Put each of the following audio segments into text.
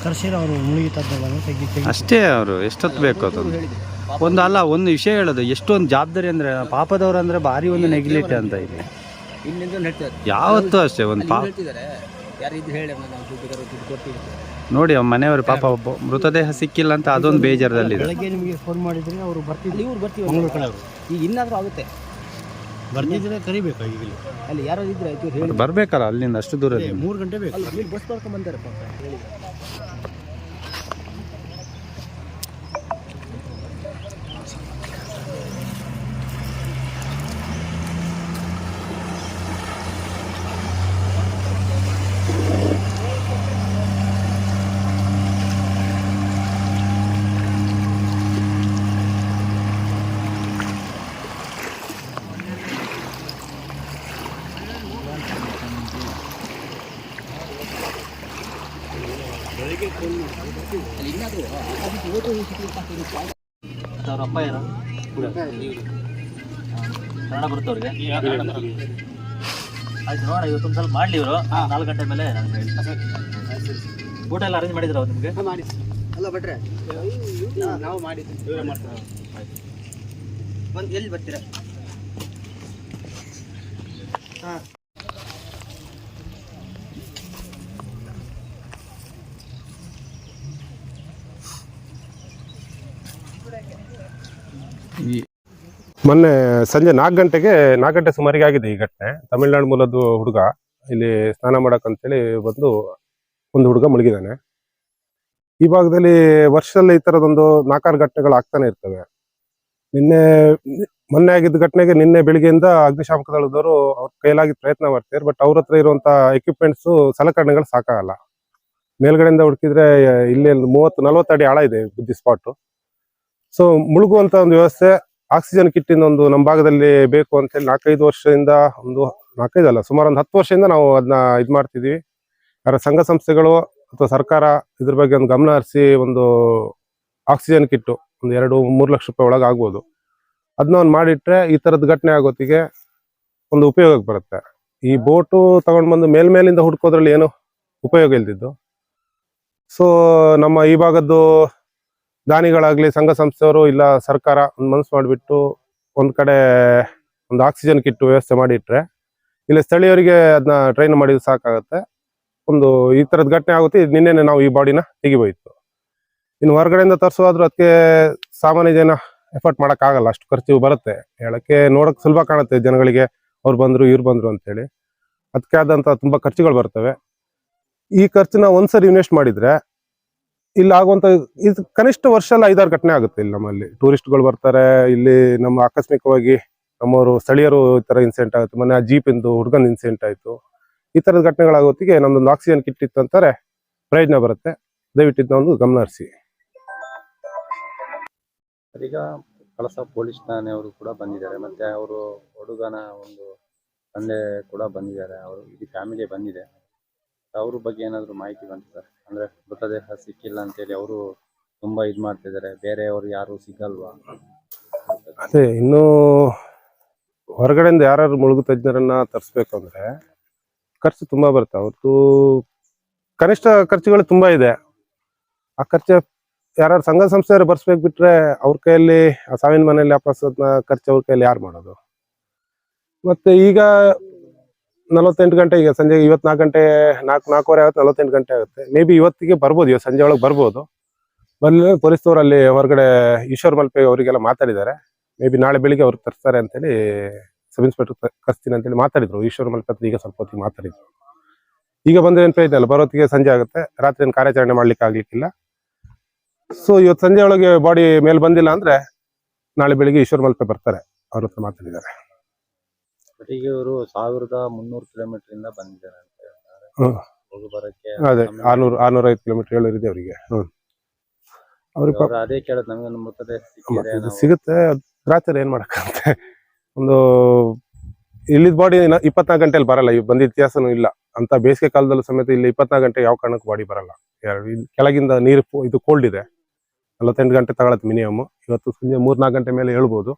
ಕರ್ಸಿರ ಅವರು ಮುಳುಗಿತದ್ದಲ್ಲ ತೆಗಿ ಅಷ್ಟೇ. ಅವರು ಎಷ್ಟೊತ್ತು ಬೇಕು ಅದೊಂದು ಒಂದು ಅಲ್ಲ ಒಂದು ವಿಷಯ ಹೇಳೋದು ಎಷ್ಟೊಂದು ಜವಾಬ್ದಾರಿ ಅಂದರೆ ಪಾಪದವ್ರು ಅಂದರೆ ಭಾರಿ ಒಂದು ನೆಗ್ಲಿಟ್ ಅಂತ ಇಲ್ಲಿ ಯಾವತ್ತೂ ಅಷ್ಟೇ ಒಂದು ಪಾಪ ನೋಡಿ ಮನೆಯವರು ಪಾಪ ಒಬ್ಬ ಮೃತದೇಹ ಸಿಕ್ಕಿಲ್ಲ ಅಂತ ಅದೊಂದು ಬೇಜಾರದಲ್ಲಿದೆ. ಬೆಳಗ್ಗೆ ನಿಮಗೆ ಫೋನ್ ಮಾಡಿದ್ರೆ ಅವರು ಬರ್ತಿದ್ರು, ಇವ್ರು ಬರ್ತೀವಿ ಮಂಗಳೂರು ಕಡೆ ಅವರು ಈಗ ಇನ್ನಾದರೂ ಆಗುತ್ತೆ ಬರ್ತಿದ್ರೆ ಕರಿಬೇಕು. ಈಗ ಅಲ್ಲಿ ಯಾರು ಇದ್ರೆ ಹೇಳಿ ಬರಬೇಕಲ್ಲ ಅಲ್ಲಿಂದ ಅಷ್ಟು ದೂರ 3 ಗಂಟೆ ಬೇಕು. ಅಲ್ಲಿ ಬಸ್ ಬರ್ಕೊಂಡು ಬಂದಾರೆ ಪಾಪ ಹೇಳಿ. ಅವ್ರ ಅಪ್ಪ ಯಾರು ಕನ್ನಡ ಬರುತ್ತವ್ರಿಗೆ ಆಯ್ತು ನೋಡ ಇವತ್ತು ಸ್ವಲ್ಪ ಮಾಡಲಿ ಇವರು 4 ಗಂಟೆ ಮೇಲೆ ನನಗೆ ಊಟ ಎಲ್ಲ ಅರೇಂಜ್ ಮಾಡಿದ್ರು ಅವ್ರು ನಿಮಗೆ ಅಲ್ಲ ಬಟ್ರೆ ನಾವು ಮಾಡಿದ್ವಿ ಮಾಡ್ತಾರೆ. ಬಂದು ಎಲ್ಲಿ ಬರ್ತೀರಾ? ಹಾಂ ಮೊನ್ನೆ ಸಂಜೆ 4 ಗಂಟೆ ಸುಮಾರಿಗೆ ಆಗಿದೆ ಈ ಘಟನೆ. ತಮಿಳುನಾಡು ಮೂಲದ ಹುಡುಗ ಇಲ್ಲಿ ಸ್ನಾನ ಮಾಡಕ್ಕಂತೇಳಿ ಬಂದು ಒಂದು ಹುಡುಗ ಮುಳುಗಿದ್ದಾನೆ. ಈ ಭಾಗದಲ್ಲಿ ವರ್ಷದಲ್ಲಿ ಈ ತರದೊಂದು 4-6 ಘಟನೆಗಳು ಆಗ್ತಾನೆ ಇರ್ತವೆ. ಮೊನ್ನೆ ಆಗಿದ್ದ ಘಟನೆಗೆ ನಿನ್ನೆ ಬೆಳಿಗ್ಗೆಯಿಂದ ಅಗ್ನಿಶಾಮಕ ದಳದವರು ಅವ್ರ ಕೈಲಾಗಿ ಪ್ರಯತ್ನ ಮಾಡ್ತಾರೆ. ಬಟ್ ಅವ್ರ ಹತ್ರ ಇರುವಂತ ಎಕ್ವಿಪ್ಮೆಂಟ್ಸ್ ಸಲಕರಣೆಗಳು ಸಾಕಾಗಲ್ಲ. ಮೇಲ್ಗಡೆಯಿಂದ ಹುಡುಕಿದ್ರೆ ಇಲ್ಲಿ 30-40 ಅಡಿ ಆಳ ಇದೆ ಬುದ್ಧಿ ಸ್ಪಾಟ್. ಸೊ ಮುಳುಗುವಂತ ಒಂದು ವ್ಯವಸ್ಥೆ ಆಕ್ಸಿಜನ್ ಕಿಟ್ಟಿನ ಒಂದು ನಮ್ಮ ಭಾಗದಲ್ಲಿ ಬೇಕು ಅಂತ ಹೇಳಿ 4-5 ವರ್ಷದಿಂದ ಸುಮಾರು ಒಂದು 10 ವರ್ಷದಿಂದ ನಾವು ಅದನ್ನ ಇದು ಮಾಡ್ತಿದೀವಿ. ಯಾರ ಸಂಘ ಸಂಸ್ಥೆಗಳು ಅಥವಾ ಸರ್ಕಾರ ಇದ್ರ ಬಗ್ಗೆ ಒಂದು ಗಮನ ಹರಿಸಿ ಒಂದು ಆಕ್ಸಿಜನ್ ಕಿಟ್ಟು ಒಂದು 2-3 ಲಕ್ಷ ರೂಪಾಯಿ ಒಳಗೆ ಆಗ್ಬೋದು. ಅದನ್ನ ಒಂದು ಮಾಡಿಟ್ರೆ ಈ ತರದ ಘಟನೆ ಆಗೋತ್ತಿಗೆ ಒಂದು ಉಪಯೋಗಕ್ಕೆ ಬರುತ್ತೆ. ಈ ಬೋಟು ತಗೊಂಡ್ ಬಂದು ಮೇಲ್ಮೇಲಿಂದ ಹುಡ್ಕೋದ್ರಲ್ಲಿ ಏನು ಉಪಯೋಗ ಇಲ್ದಿದ್ದು. ಸೊ ನಮ್ಮ ಈ ಭಾಗದ್ದು ದಾನಿಗಳಾಗ್ಲಿ ಸಂಘ ಸಂಸ್ಥೆಯವರು ಇಲ್ಲ ಸರ್ಕಾರ ಒಂದು ಮನಸ್ಸು ಮಾಡಿಬಿಟ್ಟು ಒಂದ್ ಕಡೆ ಒಂದು ಆಕ್ಸಿಜನ್ ಕಿಟ್ ವ್ಯವಸ್ಥೆ ಮಾಡಿಟ್ರೆ ಇಲ್ಲಿ ಸ್ಥಳೀಯರಿಗೆ ಅದನ್ನ ಟ್ರೈನ್ ಮಾಡಿದ್ರೆ ಸಾಕಾಗುತ್ತೆ. ಒಂದು ಈ ತರದ ಘಟನೆ ಆಗುತ್ತೆ. ನಿನ್ನೆ ನಾವು ಈ ಬಾಡಿನ ತೆಗಿಬೋಯ್ತು. ಇನ್ನು ಹೊರಗಡೆಯಿಂದ ತರಿಸೋದ್ರೂ ಅದಕ್ಕೆ ಸಾಮಾನ್ಯ ಜನ ಎಫರ್ಟ್ ಮಾಡಕ್ ಆಗಲ್ಲ, ಅಷ್ಟು ಖರ್ಚು ಬರುತ್ತೆ. ಹೇಳಕ್ಕೆ ನೋಡಕ್ ಸುಲಭ ಕಾಣುತ್ತೆ ಜನಗಳಿಗೆ, ಅವ್ರು ಬಂದ್ರು ಇವ್ರು ಬಂದ್ರು ಅಂತೇಳಿ. ಅದಕ್ಕೆ ಆದಂತ ತುಂಬಾ ಖರ್ಚುಗಳು ಬರ್ತವೆ. ಈ ಖರ್ಚನ್ನ ಒಂದ್ಸರಿ ಇನ್ವೆಸ್ಟ್ ಮಾಡಿದ್ರೆ ಇಲ್ಲಿ ಆಗುವಂತ ಇದು ಕನಿಷ್ಠ ವರ್ಷ 5-6 ಘಟನೆ ಆಗುತ್ತೆ. ಇಲ್ಲಿ ನಮ್ಮಲ್ಲಿ ಟೂರಿಸ್ಟ್ಗಳು ಬರ್ತಾರೆ. ಇಲ್ಲಿ ನಮ್ಮ ಆಕಸ್ಮಿಕವಾಗಿ ನಮ್ಮವರು ಸ್ಥಳೀಯರು ಈ ತರ ಇನ್ಸಿಡೆಂಟ್ ಆಗುತ್ತೆ. ಮೊನ್ನೆ ಆ ಜೀಪ್ ಇಂದು ಹುಡುಗನ ಇನ್ಸಿಡೆಂಟ್ ಆಯ್ತು. ಈ ತರದ ಘಟನೆಗಳಾಗೋತ್ತಿಗೆ ನಮ್ದೊಂದು ಆಕ್ಸಿಜನ್ ಕಿಟ್ ಇತ್ತು ಅಂತಾರೆ ಪ್ರಯೋಜನ ಬರುತ್ತೆ. ದಯವಿಟ್ಟು ಇದನ್ನ ಒಂದು ಗಮನ ಹರಿಸಿ. ಈಗ ಕಳಸ ಪೊಲೀಸ್ ಠಾಣೆಯವರು ಕೂಡ ಬಂದಿದ್ದಾರೆ, ಮತ್ತೆ ಅವರು ಹುಡುಗನ ಒಂದು ತಂದೆ ಕೂಡ ಬಂದಿದ್ದಾರೆ. ಅವರು ಇಡೀ ಫ್ಯಾಮಿಲಿ ಬಂದಿದೆ. ಅವ್ರ ಬಗ್ಗೆ ಏನಾದ್ರು ಮಾಹಿತಿ ಬಂತು ಸರ್? ಅಂದ್ರೆ ಮೃತದೇಹ ಸಿಕ್ಕಿಲ್ಲ ಅಂತೇಳಿ ಅವರು ತುಂಬಾ ಇದು ಮಾಡ್ತಿದ್ದಾರೆ, ಬೇರೆಯವರು ಯಾರು ಸಿಗಲ್ವಾ? ಅದೇ ಇನ್ನು ಹೊರಗಡೆಯಿಂದ ಯಾರು ಮುಳುಗು ತಜ್ಞರನ್ನ ತರಿಸ್ಬೇಕು ಅಂದ್ರೆ ಖರ್ಚು ತುಂಬಾ ಬರುತ್ತೆ. ಅವ್ರದ್ದು ಕನಿಷ್ಠ ಖರ್ಚುಗಳು ತುಂಬಾ ಇದೆ. ಆ ಖರ್ಚು ಯಾರು ಸಂಘ ಸಂಸ್ಥೆಯವರು ಬರ್ಸ್ಬೇಕು ಬಿಟ್ರೆ ಅವ್ರ ಕೈಯಲ್ಲಿ ಆ ಸಾವಿನ ಮನೆಯಲ್ಲಿ ಅಪಸ್ವತ್ನ ಖರ್ಚು ಅವ್ರ ಕೈಯಲ್ಲಿ ಯಾರು ಮಾಡೋದು? ಮತ್ತೆ ಈಗ 48 ಗಂಟೆ, ಈಗ ಸಂಜೆ 24 ಗಂಟೆ 4:45 ಆಗುತ್ತೆ, 48 ಗಂಟೆ ಆಗುತ್ತೆ. ಮೇ ಬಿ ಇವತ್ತಿಗೆ ಬರ್ಬೋದು, ಇವತ್ತು ಸಂಜೆ ಒಳಗೆ ಬರ್ಬೋದು. ಬಂದ್ರೆ ಪೊಲೀಸ್ನವರು ಅಲ್ಲಿ ಹೊರಗಡೆ ಈಶ್ವರ್ ಮಲ್ಪೆ ಅವರಿಗೆಲ್ಲ ಮಾತಾಡಿದ್ದಾರೆ. ಮೇ ಬಿ ನಾಳೆ ಬೆಳಿಗ್ಗೆ ಅವ್ರಿಗೆ ತರಿಸ್ತಾರೆ ಅಂತೇಳಿ ಸಬ್ ಇನ್ಸ್ಪೆಕ್ಟರ್ ಕರ್ಸ್ತೀನಿ ಅಂತೇಳಿ ಮಾತಾಡಿದ್ರು. ಈಶ್ವರ್ ಮಲ್ಪೆ ಹತ್ರ ಈಗ ಸ್ವಲ್ಪ ಹೊತ್ತಿಗೆ ಮಾತಾಡಿದ್ರು. ಈಗ ಬಂದ್ರೆ ಏನ್ ಪ್ರಯೋಜನ ಇಲ್ಲ, ಬರೋತ್ತಿಗೆ ಸಂಜೆ ಆಗುತ್ತೆ. ರಾತ್ರಿ ಏನು ಕಾರ್ಯಾಚರಣೆ ಮಾಡ್ಲಿಕ್ಕೆ ಆಗ್ಲಿಕ್ಕಿಲ್ಲ. ಸೊ ಇವತ್ತು ಸಂಜೆ ಒಳಗೆ ಬಾಡಿ ಮೇಲೆ ಬಂದಿಲ್ಲ ಅಂದ್ರೆ ನಾಳೆ ಬೆಳಿಗ್ಗೆ ಈಶ್ವರ್ ಮಲ್ಪೆ ಬರ್ತಾರೆ, ಅವ್ರ ಹತ್ರ ಮಾತಾಡಿದ್ದಾರೆ. ಈಗ ಇವರು 1300 ಕಿಲೋಮೀಟರ್ ಇಂದ ಬಂದಿದ್ದಾರೆ ಅಂತ ಹೇಳ್ತಾರೆ. ಹೋಗಿ ಬರಕ್ಕೆ ಅದೇ 600-605 ಕಿಲೋಮೀಟರ್ ಹೇಳಿದೆ ಅವರಿಗೆ. ಅವ್ರಿಗೆ ಅದೇ ಕೇಳೋದು, ನಮ್ಗೆ ಮೃತದೇಹ ಸಿಗುತ್ತೆ. ರಾತ್ರಿ ಏನ್ ಮಾಡಕ್ಕಂತೆ, ಒಂದು ಇಲ್ಲಿದ್ ಬಾಡಿ 24 ಗಂಟೆಯಲ್ಲಿ ಬರಲ್ಲ. ಬಂದ ಇತಿಹಾಸನೂ ಇಲ್ಲ ಅಂತ. ಬೇಸಿಗೆ ಕಾಲದಲ್ಲೂ ಸಮೇತ ಇಲ್ಲಿ 24 ಗಂಟೆ ಯಾವ ಕಾರಣಕ್ಕೂ ಬಾಡಿ ಬರಲ್ಲ. ಕೆಳಗಿಂದ ನೀರು ಇದು ಕೋಲ್ಡ್ ಇದೆ. 48 ಗಂಟೆ ತಗೊಳತ್ತೆ ಮಿನಿಮಮ್. ಇವತ್ತು ಸಂಜೆ 3-4 ಗಂಟೆ ಮೇಲೆ ಹೇಳ್ಬೋದು.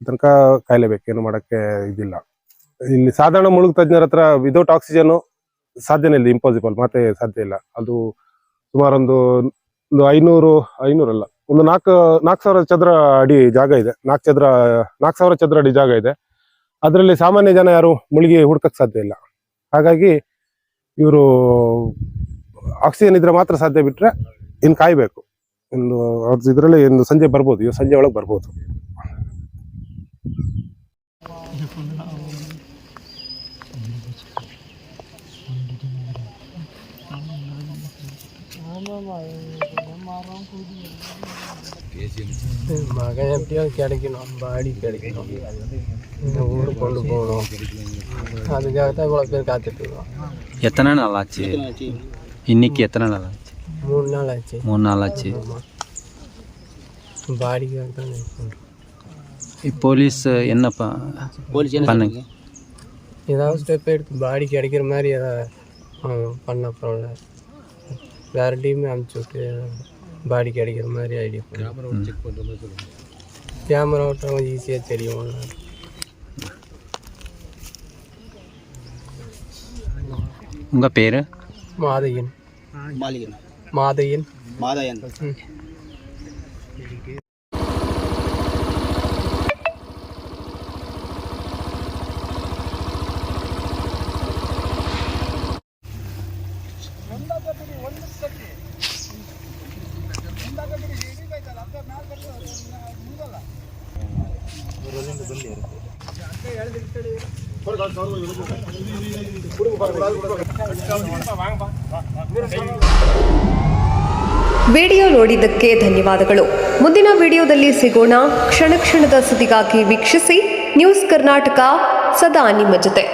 ತನಕ ಕಾಯ್ಲೇಬೇಕು, ಏನು ಮಾಡಕ್ಕೆ ಇದಿಲ್ಲ. ಇಲ್ಲಿ ಸಾಧಾರಣ ಮುಳುಗು ತಜ್ಞರ ಹತ್ರ ವಿದೌಟ್ ಆಕ್ಸಿಜನ್ ಸಾಧ್ಯನೇ ಇಲ್ಲ, ಇಂಪಾಸಿಬಲ್, ಮತ್ತೆ ಸಾಧ್ಯ ಇಲ್ಲ. ಅದು ಸುಮಾರು ಒಂದು 500 ಒಂದು 4,000 ಚದರ ಅಡಿ ಜಾಗ ಇದೆ. 4,000 ಚದರ ಅಡಿ ಜಾಗ ಇದೆ. ಅದರಲ್ಲಿ ಸಾಮಾನ್ಯ ಜನ ಯಾರು ಮುಳುಗಿ ಹುಡ್ಕಕ್ ಸಾಧ್ಯ ಇಲ್ಲ. ಹಾಗಾಗಿ ಇವರು ಆಕ್ಸಿಜನ್ ಇದ್ರೆ ಮಾತ್ರ ಸಾಧ್ಯ, ಬಿಟ್ರೆ ಇನ್ನು ಕಾಯ್ಬೇಕು. ಅವ್ರದ್ದು ಇದರಲ್ಲಿ ಒಂದು ಸಂಜೆ ಬರ್ಬೋದು, ಇವಾಗ ಸಂಜೆ ಒಳಗೆ ಬರ್ಬೋದು. மகன் எப்படியாவது கிடைக்கணும், பாடி கிடைக்கணும், இந்த ஊருக்கு கொண்டு போகணும். அதுக்காகத்தான் இவ்வளோ பேர் காத்துட்டு இருக்கோம். எத்தனை நாள் ஆச்சு இன்னைக்கு? எத்தனை நாள் ஆச்சு? 3 நாள் ஆச்சு. 3 நாள் ஆச்சு. பாடிக்காக தான் பண்ணுறோம். போலீஸ் என்ன பண்ணுங்க? ஏதாவது ஸ்டெப் எடுத்து பாடி கிடைக்கிற மாதிரி ஏதாவது பண்ண பரவாயில்ல. வேறு டீமே அனுப்பிச்சி விட்டு பாடி கிடைக்கிற மாதிரி ஐடியா கேமரா ஓட்டம் ஈஸியாக தெரியும். உங்கள் பேர்? மாதையன். ವಿಡಿಯೋ ನೋಡಿದ್ದಕ್ಕೆ ಧನ್ಯವಾದಗಳು. ಮುಂದಿನ ವಿಡಿಯೋದಲ್ಲಿ ಸಿಗೋಣ. ಕ್ಷಣ ಕ್ಷಣದ ಸುದ್ದಿಗಾಗಿ ವೀಕ್ಷಿಸಿ ನ್ಯೂಸ್ ಕರ್ನಾಟಕ, ಸದಾ ನಿಮ್ಮ ಜೊತೆ.